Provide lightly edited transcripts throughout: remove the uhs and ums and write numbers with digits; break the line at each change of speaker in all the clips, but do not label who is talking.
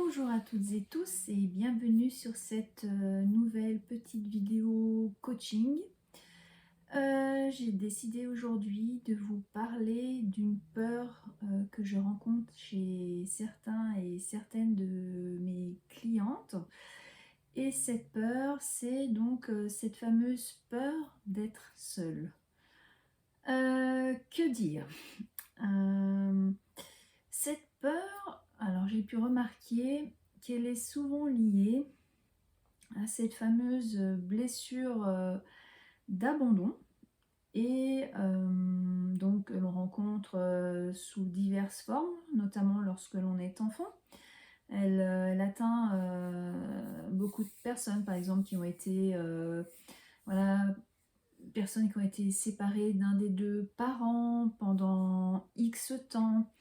Bonjour à toutes et tous et bienvenue sur cette nouvelle petite vidéo coaching. J'ai décidé aujourd'hui de vous parler d'une peur que je rencontre chez certains et certaines de mes clientes. Et cette peur, c'est donc cette fameuse peur d'être seule. Que dire? Euh, Cette peur, alors j'ai pu remarquer qu'elle est souvent liée à cette fameuse blessure d'abandon et donc que l'on rencontre sous diverses formes, notamment lorsque l'on est enfant. Elle atteint beaucoup de personnes, par exemple, qui ont été voilà, personnes qui ont été séparées d'un des deux parents pendant X temps.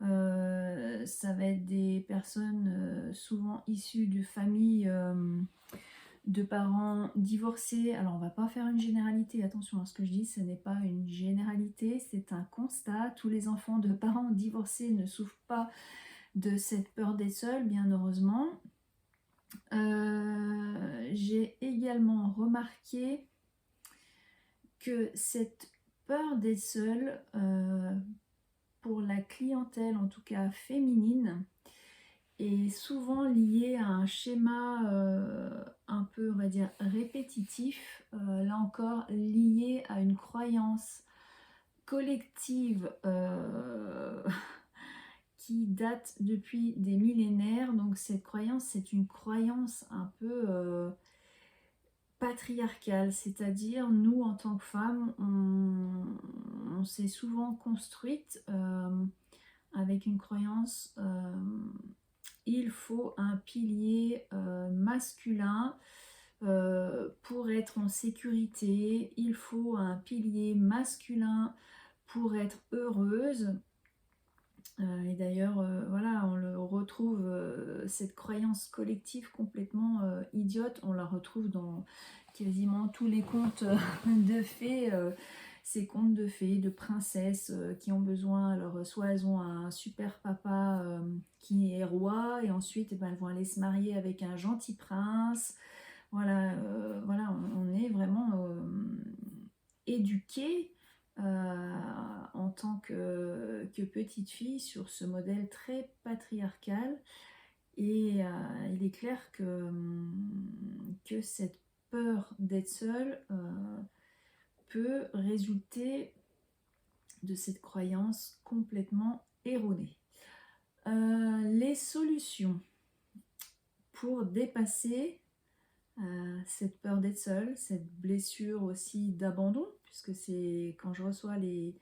Ça va être des personnes souvent issues de familles de parents divorcés. Alors on va pas faire une généralité, attention à ce que je dis, ce n'est pas une généralité, c'est un constat. Tous les enfants de parents divorcés ne souffrent pas de cette peur d'être seuls, bien heureusement. J'ai également remarqué que cette peur d'être seule, pour la clientèle, en tout cas féminine, est souvent liée à un schéma un peu, on va dire, répétitif, là encore lié à une croyance collective qui date depuis des millénaires. Donc cette croyance, c'est une croyance un peu patriarcale, c'est-à-dire nous en tant que femmes, on s'est souvent construite avec une croyance il faut un pilier masculin pour être en sécurité, il faut un pilier masculin pour être heureuse. Et d'ailleurs, voilà, on le retrouve, cette croyance collective complètement idiote, on la retrouve dans quasiment tous les contes de fées, ces contes de fées, de princesses qui ont besoin, alors soit elles ont un super papa qui est roi, et ensuite eh ben, elles vont aller se marier avec un gentil prince. Voilà, voilà, on est vraiment éduqués en tant que petite fille sur ce modèle très patriarcal. Et il est clair que cette peur d'être seule peut résulter de cette croyance complètement erronée. Les solutions pour dépasser cette peur d'être seule, cette blessure aussi d'abandon, puisque c'est quand je reçois les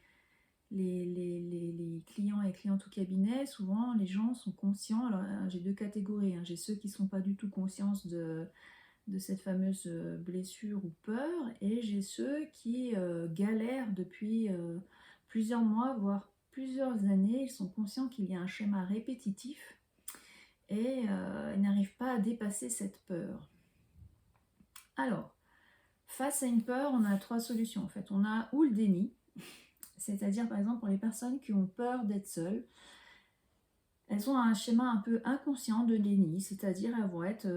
clients et clientes au cabinet, souvent les gens sont conscients. Alors j'ai deux catégories, hein. J'ai ceux qui ne sont pas du tout conscients de cette fameuse blessure ou peur, et j'ai ceux qui galèrent depuis plusieurs mois, voire plusieurs années. Ils sont conscients qu'il y a un schéma répétitif et ils n'arrivent pas à dépasser cette peur. Alors, face à une peur, on a trois solutions en fait. On a ou le déni, c'est-à-dire par exemple pour les personnes qui ont peur d'être seules, elles ont un schéma un peu inconscient de déni, c'est-à-dire elles vont être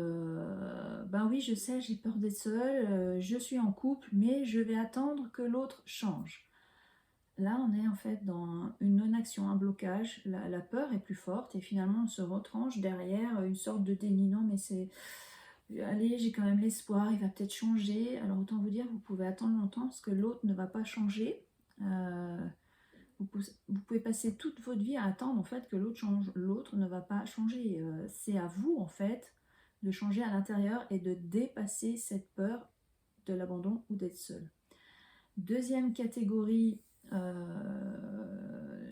ben oui, je sais, j'ai peur d'être seule, je suis en couple, mais je vais attendre que l'autre change. Là, on est en fait dans une non-action, un blocage. La peur est plus forte et finalement on se retranche derrière une sorte de déni. Non, mais c'est allez, j'ai quand même l'espoir, il va peut-être changer. Alors autant vous dire, vous pouvez attendre longtemps parce que l'autre ne va pas changer. Vous pouvez passer toute votre vie à attendre en fait que l'autre change. L'autre ne va pas changer. C'est à vous en fait de changer à l'intérieur et de dépasser cette peur de l'abandon ou d'être seul. Deuxième catégorie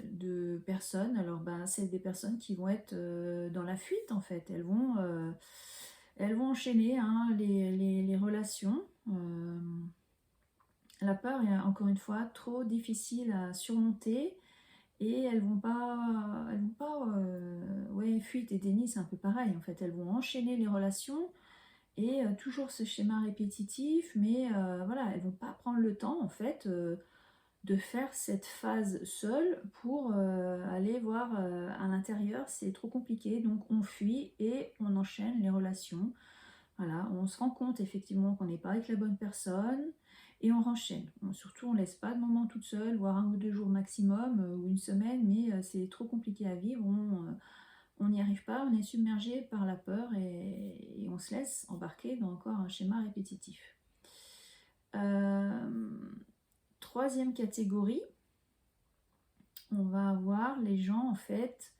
de personnes, alors ben, c'est des personnes qui vont être dans la fuite en fait. Elles vont enchaîner hein, les relations. La peur est encore une fois trop difficile à surmonter et ouais, fuite et déni, c'est un peu pareil en fait. Elles vont enchaîner les relations et toujours ce schéma répétitif, mais voilà, elles vont pas prendre le temps en fait de faire cette phase seule pour aller voir à l'intérieur, c'est trop compliqué, donc on fuit et on enchaîne les relations. Voilà, on se rend compte effectivement qu'on n'est pas avec la bonne personne et on renchaîne. Surtout, on ne laisse pas de moment toute seule, voire 1 ou 2 jours maximum ou une semaine, mais c'est trop compliqué à vivre. On n'y arrive pas, on est submergé par la peur et on se laisse embarquer dans encore un schéma répétitif. Troisième catégorie, on va avoir les gens en fait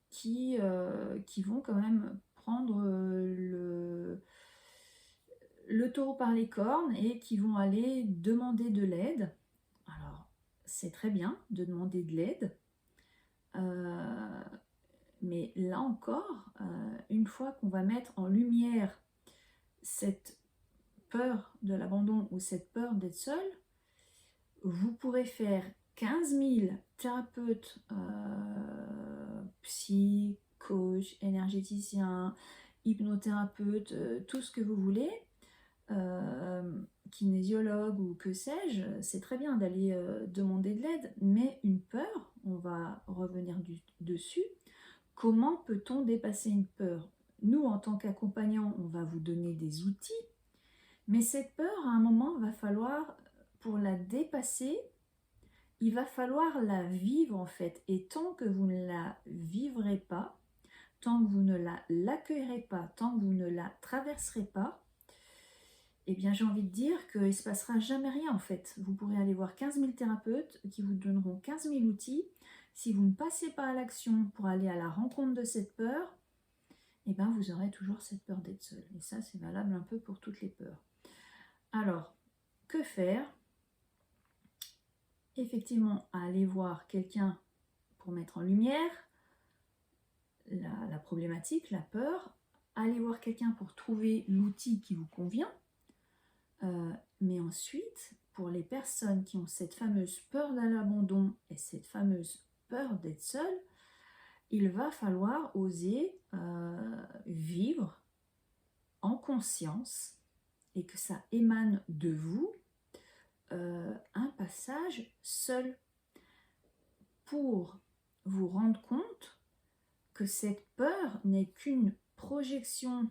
qui vont quand même prendre le taureau par les cornes et qui vont aller demander de l'aide. Alors, c'est très bien de demander de l'aide, mais là encore, une fois qu'on va mettre en lumière cette peur de l'abandon ou cette peur d'être seul, vous pourrez faire 15 000 thérapeutes, psy, coach, énergéticien, hypnothérapeute, tout ce que vous voulez, kinésiologue ou que sais-je, c'est très bien d'aller demander de l'aide, mais une peur, on va revenir dessus. Comment peut-on dépasser une peur? Nous, en tant qu'accompagnants, on va vous donner des outils, mais cette peur, à un moment, va falloir, pour la dépasser, il va falloir la vivre en fait. Et tant que vous ne la vivrez pas, tant que vous ne l'accueillerez pas, tant que vous ne la traverserez pas, eh bien j'ai envie de dire qu'il ne se passera jamais rien en fait. Vous pourrez aller voir 15 000 thérapeutes qui vous donneront 15 000 outils. Si vous ne passez pas à l'action pour aller à la rencontre de cette peur, eh bien vous aurez toujours cette peur d'être seul. Et ça, c'est valable un peu pour toutes les peurs. Alors, que faire? Effectivement, aller voir quelqu'un pour mettre en lumière la problématique, la peur, aller voir quelqu'un pour trouver l'outil qui vous convient, mais ensuite, pour les personnes qui ont cette fameuse peur de l'abandon et cette fameuse peur d'être seule, il va falloir oser vivre en conscience et que ça émane de vous un passage seul pour vous rendre compte que cette peur n'est qu'une projection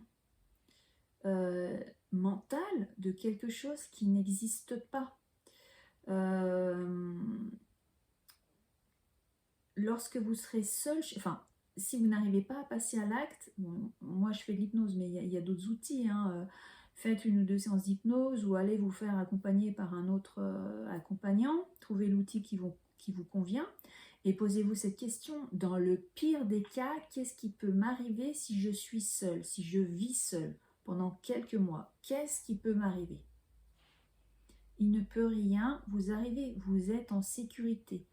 mentale de quelque chose qui n'existe pas. Lorsque vous serez seul, enfin, si vous n'arrivez pas à passer à l'acte, bon, moi je fais de l'hypnose, mais il y a d'autres outils, hein, faites 1 ou 2 séances d'hypnose ou allez vous faire accompagner par un autre accompagnant, trouvez l'outil qui vous convient et posez-vous cette question, dans le pire des cas, qu'est-ce qui peut m'arriver si je suis seule, si je vis seule pendant quelques mois? Qu'est-ce qui peut m'arriver? Il ne peut rien vous arriver, vous êtes en sécurité.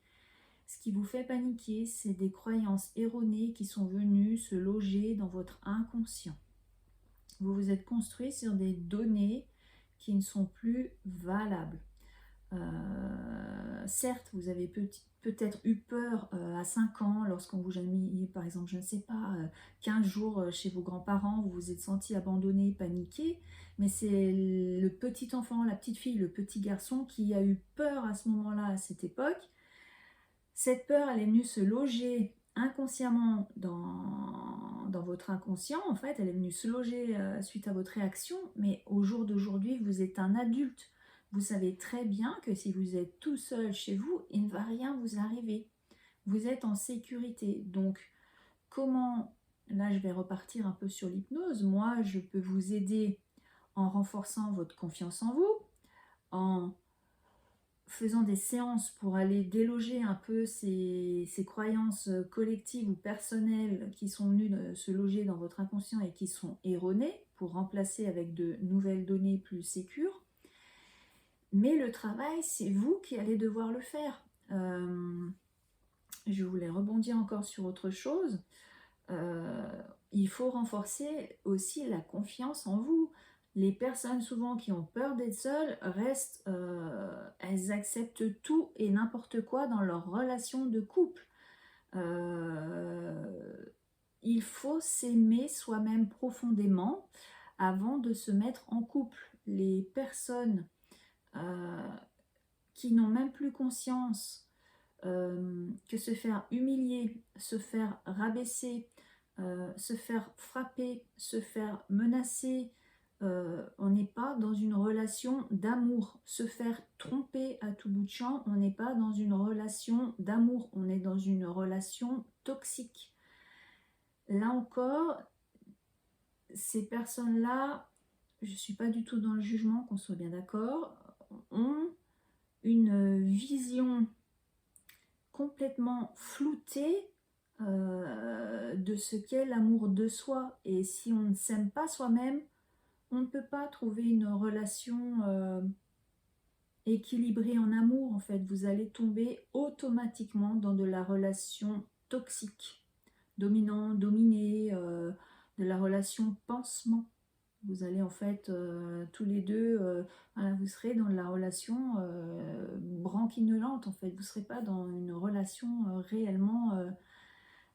Ce qui vous fait paniquer, c'est des croyances erronées qui sont venues se loger dans votre inconscient. Vous vous êtes construit sur des données qui ne sont plus valables. Certes, vous avez peut-être eu peur à 5 ans lorsqu'on vous a mis, par exemple, je ne sais pas, 15 jours chez vos grands-parents, vous vous êtes senti abandonné, paniqué, mais c'est le petit enfant, la petite fille, le petit garçon qui a eu peur à ce moment-là, à cette époque. Cette peur, elle est venue se loger inconsciemment dans votre inconscient, en fait, elle est venue se loger suite à votre réaction, mais au jour d'aujourd'hui, vous êtes un adulte. Vous savez très bien que si vous êtes tout seul chez vous, il ne va rien vous arriver. Vous êtes en sécurité. Donc, comment, là je vais repartir un peu sur l'hypnose, moi je peux vous aider en renforçant votre confiance en vous, en faisant des séances pour aller déloger un peu ces croyances collectives ou personnelles qui sont venues se loger dans votre inconscient et qui sont erronées, pour remplacer avec de nouvelles données plus sécures. Mais le travail, c'est vous qui allez devoir le faire. Je voulais rebondir encore sur autre chose. Il faut renforcer aussi la confiance en vous. Les personnes souvent qui ont peur d'être seules restent, elles acceptent tout et n'importe quoi dans leur relation de couple. Il faut s'aimer soi-même profondément avant de se mettre en couple. Les personnes qui n'ont même plus conscience que se faire humilier, se faire rabaisser, se faire frapper, se faire menacer, on n'est pas dans une relation d'amour. Se faire tromper à tout bout de champ, on n'est pas dans une relation d'amour, on est dans une relation toxique. Là encore, ces personnes-là, je ne suis pas du tout dans le jugement, qu'on soit bien d'accord, ont une vision complètement floutée de ce qu'est l'amour de soi. Et si on ne s'aime pas soi-même, on ne peut pas trouver une relation équilibrée en amour. En fait, vous allez tomber automatiquement dans de la relation toxique, dominant-dominé, de la relation pansement. Vous allez en fait tous les deux, voilà, vous serez dans la relation branquinolente en fait. Vous ne serez pas dans une relation réellement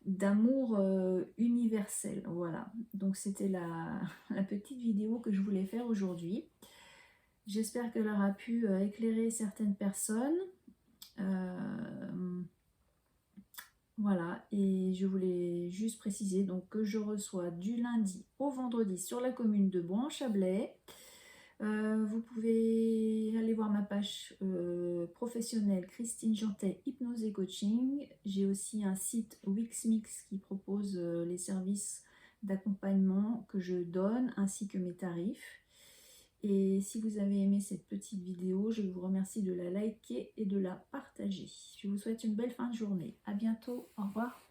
d'amour universel. Voilà, donc c'était la petite vidéo que je voulais faire aujourd'hui. J'espère qu'elle aura pu éclairer certaines personnes. Voilà, et je voulais juste préciser donc que je reçois du lundi au vendredi sur la commune de Bourg-en-Chablais. Vous pouvez aller voir ma page professionnelle Christine Jantet Hypnose et Coaching. J'ai aussi un site Wixmix qui propose les services d'accompagnement que je donne ainsi que mes tarifs. Et si vous avez aimé cette petite vidéo, je vous remercie de la liker et de la partager. Je vous souhaite une belle fin de journée. À bientôt. Au revoir.